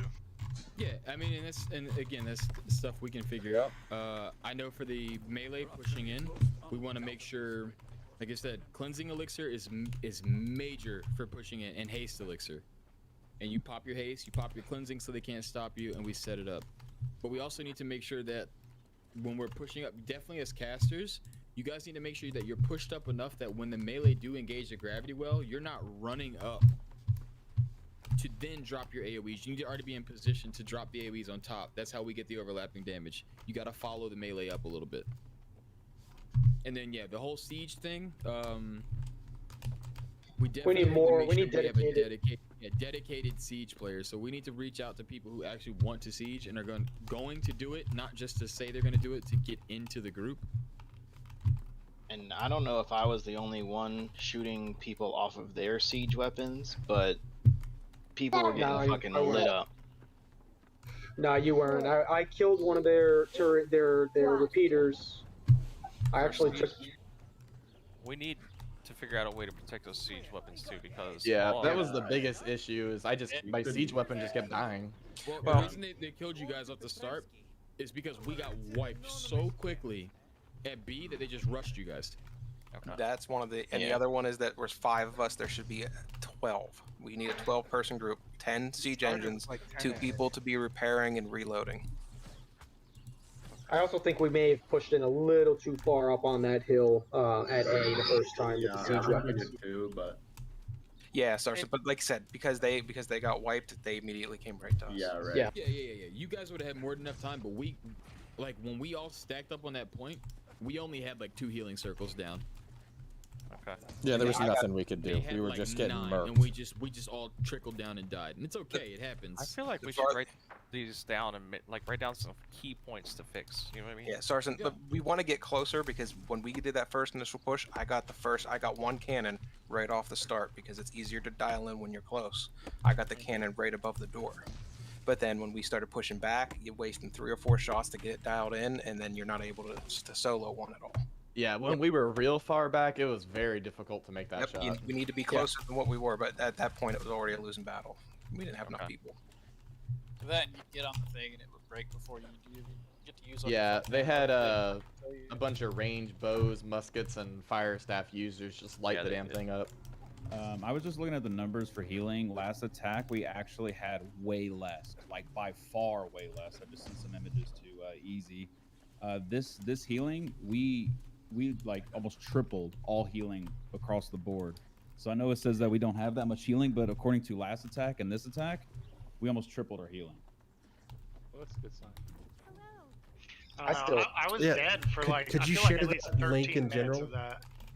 Yeah, I mean, and again, that's stuff we can figure out. I know for the melee pushing in, we want to make sure, like I said, cleansing elixir is major for pushing in, and haste elixir. And you pop your haste, you pop your cleansing, so they can't stop you, and we set it up. But we also need to make sure that when we're pushing up, definitely as casters, you guys need to make sure that you're pushed up enough that when the melee do engage the gravity well, you're not running up to then drop your AoEs. You need to already be in position to drop the AoEs on top. That's how we get the overlapping damage. You got to follow the melee up a little bit. And then, yeah, the whole siege thing, we need more. We need dedicated siege players. So we need to reach out to people who actually want to siege and are going to do it, not just to say they're going to do it, to get into the group. And I don't know if I was the only one shooting people off of their siege weapons, but people were getting fucking lit up. No, you weren't. I killed one of their repeaters. I actually took. We need to figure out a way to protect those siege weapons too, because that was the biggest issue. Is my siege weapon just kept dying. Well, the reason they killed you guys off the start is because we got wiped so quickly at B that they just rushed you guys. Okay. That's one of the, and the other one is that there's 5 of us. There should be 12. We need a 12-person group, 10 siege engines, 2 people to be repairing and reloading. I also think we may have pushed in a little too far up on that hill at A the first time with the siege weapons. Too, but yeah, Sarson, but like I said, because they got wiped, they immediately came right to us. Yeah, right. Yeah. You guys would have had more than enough time, but when we all stacked up on that point, we only had like 2 healing circles down. Okay. Yeah, there was nothing we could do. We were like just getting 9, murked. and we just all trickled down and died. And it's okay, it happens. I feel like we should write these down and write down some key points to fix. You know what I mean? Yeah, Sarson, but we want to get closer because when we did that first initial push, I got 1 cannon right off the start because it's easier to dial in when you're close. I got the cannon right above the door. But then when we started pushing back, you're wasting 3 or 4 shots to get it dialed in, and then you're not able to solo one at all. Yeah, when we were real far back, it was very difficult to make that shot. We need to be closer than what we were, but at that point, it was already a losing battle. We didn't have enough people. Then you get on the thing and it would break before you get to use. Yeah, they had a bunch of ranged bows, muskets, and fire staff users just light the damn thing up. I was just looking at the numbers for healing. Last attack, we actually had way less, like by far way less. I just sent some images to Easy. This healing, we like almost tripled all healing across the board. So I know it says that we don't have that much healing, but according to last attack and this attack, we almost tripled our healing. Well, that's a good sign. I was dead for Could you share the link in general?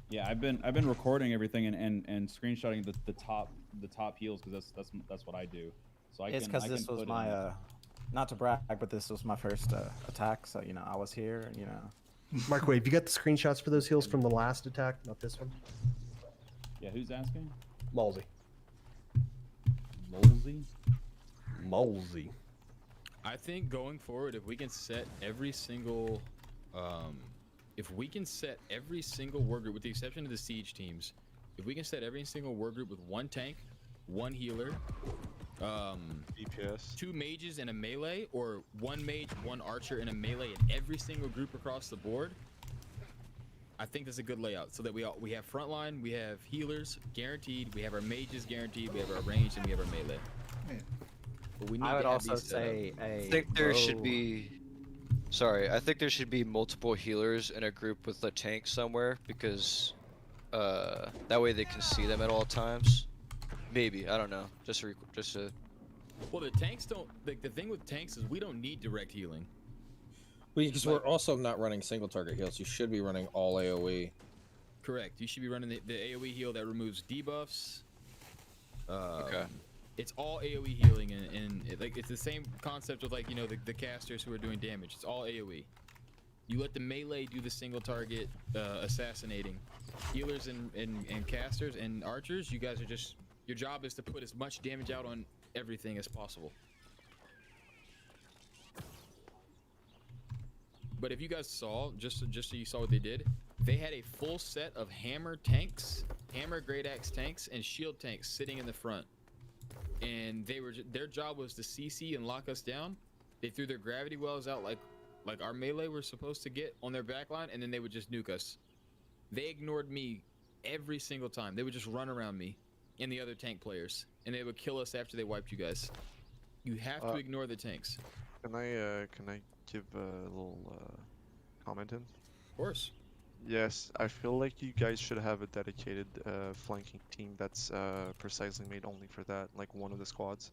Yeah, I've been recording everything and screenshotting the top heals because that's what I do. So it's because this was my not to brag, but this was my first attack, so I was here, Mark, wait, have you got the screenshots for those heals from the last attack, not this one? Yeah, who's asking? Malsey. Malsey? I think going forward, if we can set every single war group, with the exception of the siege teams, if we can set every single war group with 1 tank, 1 healer, DPS, 2 mages and a melee, or 1 mage, 1 archer and a melee in every single group across the board, I think that's a good layout, so that we have frontline, we have healers guaranteed, we have our mages guaranteed, we have our range, and we have our melee. But we need I would to have also these set up. say I think there should be. Sorry, I think there should be multiple healers in a group with a tank somewhere because that way they can see them at all times. Maybe, I don't know. Just a. Well, the tanks don't. Like the thing with tanks is we don't need direct healing. Because we're also not running single target heals. You should be running all AOE. Correct. You should be running the AOE heal that removes debuffs. Okay. It's all AOE healing, and it's the same concept with the casters who are doing damage. It's all AOE. You let the melee do the single target assassinating. Healers and casters and archers, you guys are just, your job is to put as much damage out on everything as possible. But if you guys saw, just so you saw what they did, they had a full set of hammer tanks, hammer great axe tanks, and shield tanks sitting in the front. And their job was to CC and lock us down. They threw their gravity wells out like our melee were supposed to get on their backline, and then they would just nuke us. They ignored me every single time. They would just run around me and the other tank players, and they would kill us after they wiped you guys. You have to ignore the tanks. Can I give a little comment in? Of course. Yes, I feel like you guys should have a dedicated flanking team that's precisely made only for that, like one of the squads.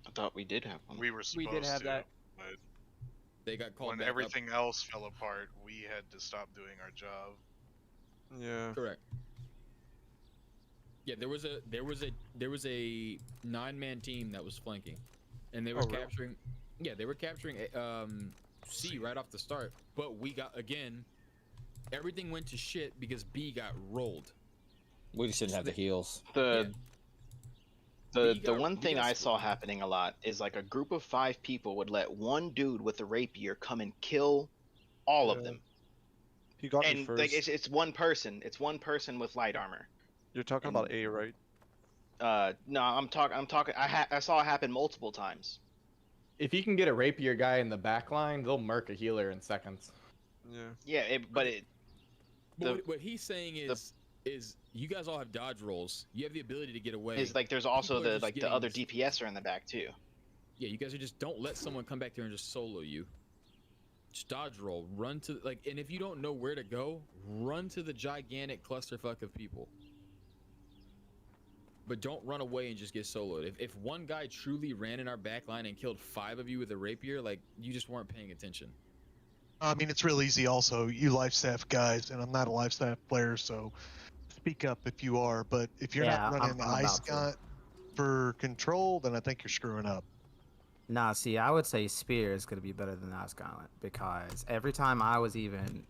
I thought we did have one. We were supposed did have to, that. but they got called when back everything else fell apart, we had to stop doing our job. Yeah. Correct. Yeah, there was a 9-man team that was flanking, and they were capturing. Yeah, they were capturing C right off the start, but we got, again, everything went to shit because B got rolled. We just didn't have the heals. The one thing I saw happening a lot is like a group of 5 people would let one dude with a rapier come and kill all of them. He got me And first. like it's one person. It's one person with light armor. You're talking about A, right? No, I'm talking. I saw it happen multiple times. If you can get a rapier guy in the back line, they'll murk a healer in seconds. Yeah. Yeah, But what he's saying is you guys all have dodge rolls. You have the ability to get away. It's like there's also People are the just getting- other DPS are in the back too. Yeah, you guys are just, don't let someone come back there and just solo you. Just dodge roll, run to and if you don't know where to go, run to the gigantic clusterfuck of people. But don't run away and just get soloed. If one guy truly ran in our back line and killed 5 of you with a rapier, like, you just weren't paying attention. I mean, it's real easy also, you life staff guys, and I'm not a life staff player, so speak up if you are, but if you're not running the ice gun for control, then I think you're screwing up. Nah, see, I would say Spear is going to be better than Ice Gauntlet, because every time I was even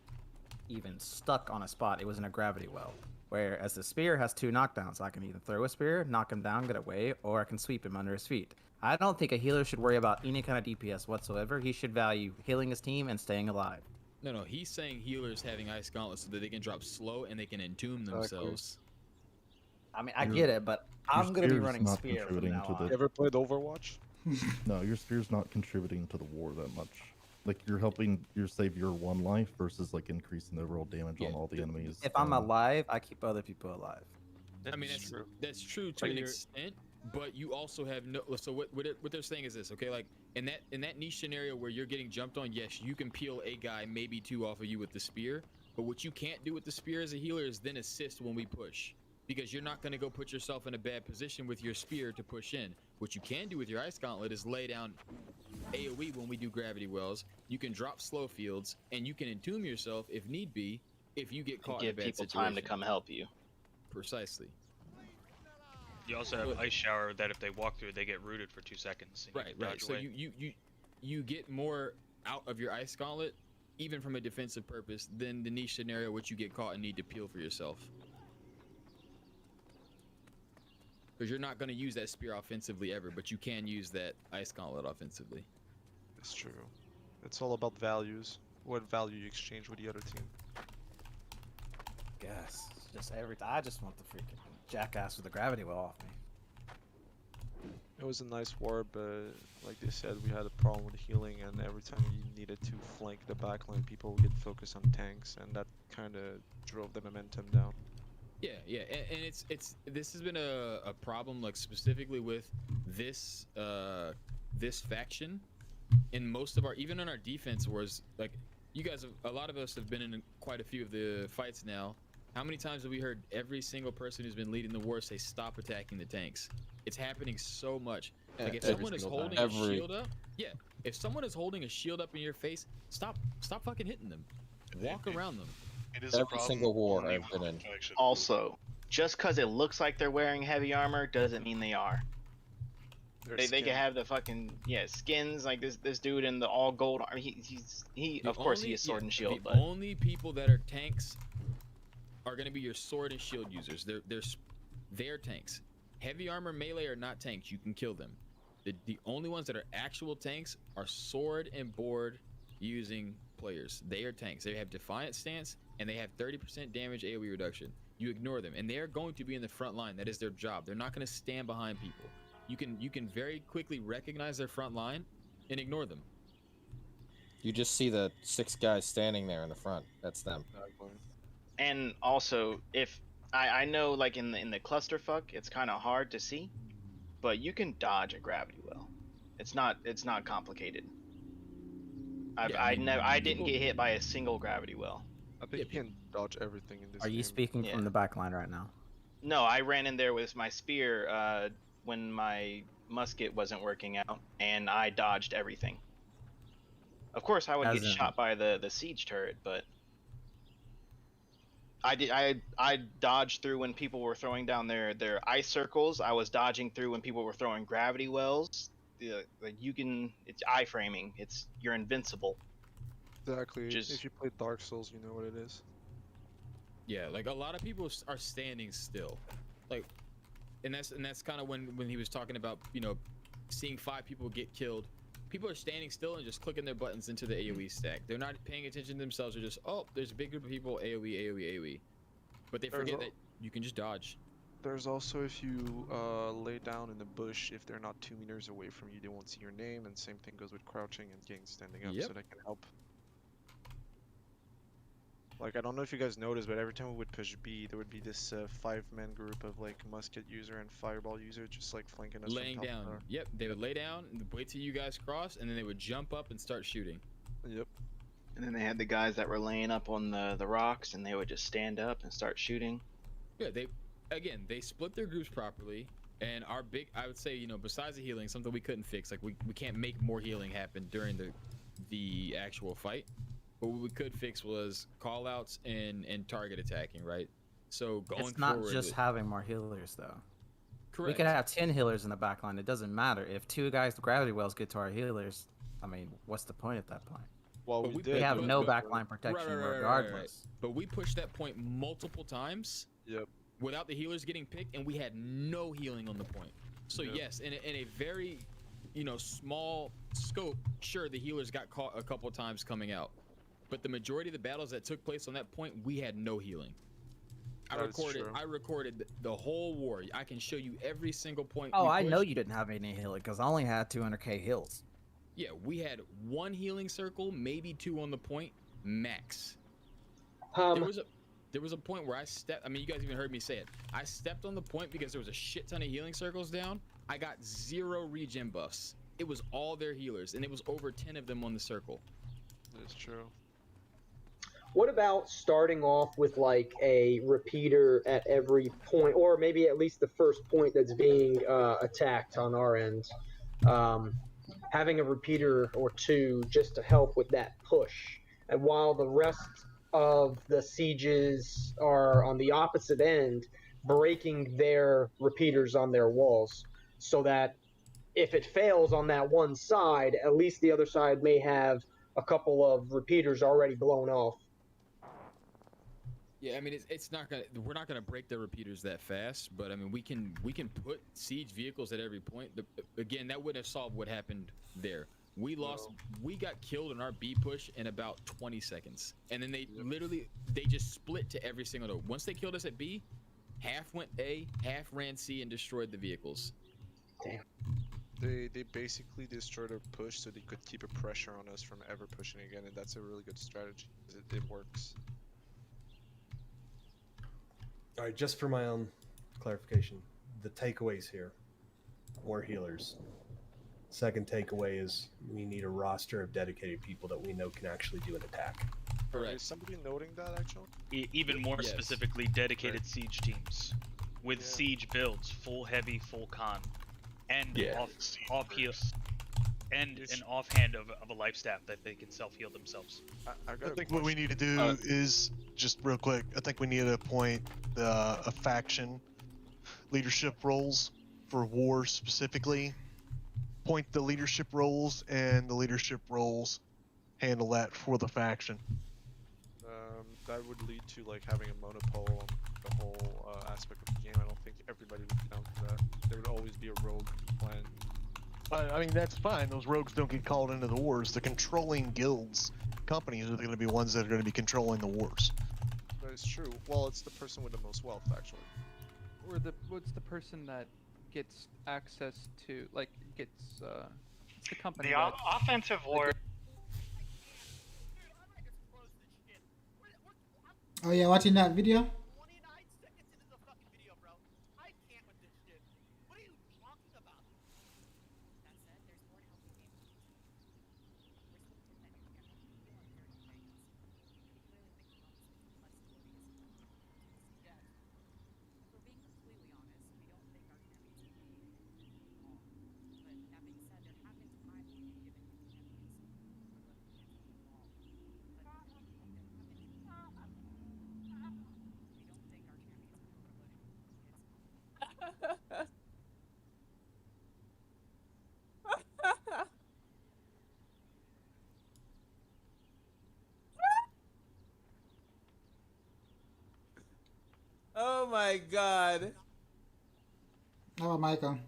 stuck on a spot, it was in a gravity well. Whereas the Spear has 2 knockdowns. I can either throw a spear, knock him down, get away, or I can sweep him under his feet. I don't think a healer should worry about any kind of DPS whatsoever. He should value healing his team and staying alive. No, he's saying healers having Ice Gauntlet so that they can drop slow and they can entomb themselves. I mean, I get it, but I'm going to be running not Spear from contributing now to on. the- You ever played Overwatch? No, your spear's not contributing to the war that much. Like, you're helping save your 1 life versus like increasing the overall damage on all the enemies. If I'm alive, I keep other people alive. I mean, that's true to an extent, but you also have no. So what they're saying is this, okay? Like in that niche scenario where you're getting jumped on, yes, you can peel a guy, maybe 2 off of you with the spear. But what you can't do with the spear as a healer is then assist when we push, because you're not going to go put yourself in a bad position with your spear to push in. What you can do with your Ice Gauntlet is lay down AoE when we do gravity wells. You can drop slow fields, and you can entomb yourself if need be if you get caught in a Give bad people situation. time to come help you. Precisely. You also have Ice Shower that if they walk through it, they get rooted for 2 seconds. And you can Right. dodge So away. you get more out of your Ice Gauntlet, even from a defensive purpose, than the niche scenario which you get caught and need to peel for yourself. Because you're not going to use that spear offensively ever, but you can use that Ice Gauntlet offensively. It's true. It's all about values. What value you exchange with the other team. Guess. Just every time. I just want the freaking jackass with the gravity well off me. It was a nice war, but like they said, we had a problem with healing, and every time you needed to flank the backline, people would get focused on tanks, and that kind of drove the momentum down. Yeah, yeah, and it's this has been a problem, like specifically with this this faction. In most of our, even on our defense wars, like you guys have, a lot of us have been in quite a few of the fights now. How many times have we heard every single person who's been leading the war say stop attacking the tanks? It's happening so much. Like if someone is holding a shield up, yeah, if someone is holding a shield up in your face, stop fucking hitting them. Walk around them. It is Every single war I've been in. Also, just because it looks like they're wearing heavy armor doesn't mean they are. They can have the fucking skins like this dude in the all gold armor. He of course he is sword and shield. The only people that are tanks are gonna be your sword and shield users. They're tanks. Heavy armor melee are not tanks. You can kill them. The only ones that are actual tanks are sword and board using players. They are tanks. They have defiant stance and they have 30% damage AoE reduction. You ignore them and they are going to be in the front line. That is their job. They're not going to stand behind people. You can very quickly recognize their front line and ignore them. You just see the 6 guys standing there in the front. That's them. And also, if I know, like in the clusterfuck, it's kind of hard to see, but you can dodge a gravity well. It's not complicated. I didn't get hit by a single gravity well. I think you can dodge everything in this. Are you speaking from the back line right now? No, I ran in there with my spear when my musket wasn't working out, and I dodged everything. Of course, I would get shot by the siege turret, but I dodged through when people were throwing down their ice circles. I was dodging through when people were throwing gravity wells. It's iframing. You're invincible. Exactly. If you play Dark Souls, you know what it is. Yeah, like a lot of people are standing still, like, and that's kind of when he was talking about, you know, seeing 5 people get killed. People are standing still and just clicking their buttons into the AoE stack. They're not paying attention to themselves. They're just, oh, there's a big group of people, AoE. But they forget that you can just dodge. There's also, if you lay down in the bush, if they're not 2 meters away from you, they won't see your name, and same thing goes with crouching and getting standing up, so that can help. Like, I don't know if you guys noticed, but every time we would push B, there would be this 5-man group of like musket user and fireball user just like flanking us. Laying down. Yep, they would lay down, wait till you guys cross, and then they would jump up and start shooting. Yep. And then they had the guys that were laying up on the rocks, and they would just stand up and start shooting. Yeah, they split their groups properly, and I would say, you know, besides the healing, something we couldn't fix, like we can't make more healing happen during the actual fight. But what we could fix was callouts and target attacking, right? So going forward, it's not just having more healers though. Correct. We could have 10 healers in the back line. It doesn't matter if 2 guys with gravity wells get to our healers. I mean, what's the point at that point? Well, we have no backline protection regardless. Right. But we pushed that point multiple times. Yep. Without the healers getting picked, and we had no healing on the point. So yes, in a very, you know, small scope, sure, the healers got caught a couple times coming out. But the majority of the battles that took place on that point, we had no healing. I recorded the whole war. I can show you every single point. Oh, I know you didn't have any healing because I only had 200k heals. Yeah, we had 1 healing circle, maybe 2 on the point, max. There was a point where I stepped. I mean, you guys even heard me say it. I stepped on the point because there was a shit ton of healing circles down. I got 0 regen buffs. It was all their healers, and it was over 10 of them on the circle. That's true. What about starting off with like a repeater at every point, or maybe at least the first point that's being attacked on our end? Having a repeater or 2 just to help with that push. And while the rest of the sieges are on the opposite end, breaking their repeaters on their walls, so that if it fails on that one side, at least the other side may have a couple of repeaters already blown off. Yeah, I mean, we're not gonna break the repeaters that fast, but I mean, we can put siege vehicles at every point. Again, that wouldn't have solved what happened there. We got killed in our B push in about 20 seconds, and then they just split to every single node. Once they killed us at B, half went A, half ran C, and destroyed the vehicles. Damn. They basically destroyed our push so they could keep a pressure on us from ever pushing again, and that's a really good strategy. It works. All right, just for my own clarification, the takeaways here: more healers. Second takeaway is we need a roster of dedicated people that we know can actually do an attack. Correct. Is somebody noting that actually? Even more Yes. specifically, dedicated siege teams with siege builds, full heavy, full con, and off heal, and an offhand of a life staff that they can self heal themselves. I think what we need to do is just real quick. I think we need to appoint a faction leadership roles for war specifically. Point the leadership roles, and the leadership roles handle that for the faction. That would lead to like having a monopole on the whole aspect of the game. I don't think everybody would be down for that. There would always be a rogue plan. I mean, that's fine. Those rogues don't get called into the wars. The controlling guilds, companies are going to be ones that are going to be controlling the wars. That is true. Well, it's the person with the most wealth, actually. Or what's the person that gets access to, like, gets, it's the company. The offensive war. Oh yeah, watching that video? Oh my god. How about Michael?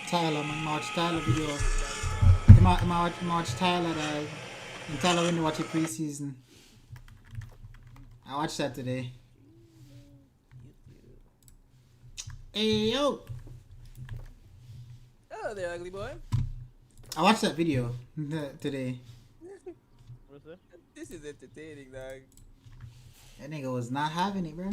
Tyler, man, watch Tyler video. I watch Tyler, and Tyler went to watch it preseason. I watched that today. Hey, yo! Hello there, ugly boy. I watched that video today. This is entertaining, dog. That nigga was not having it, bro.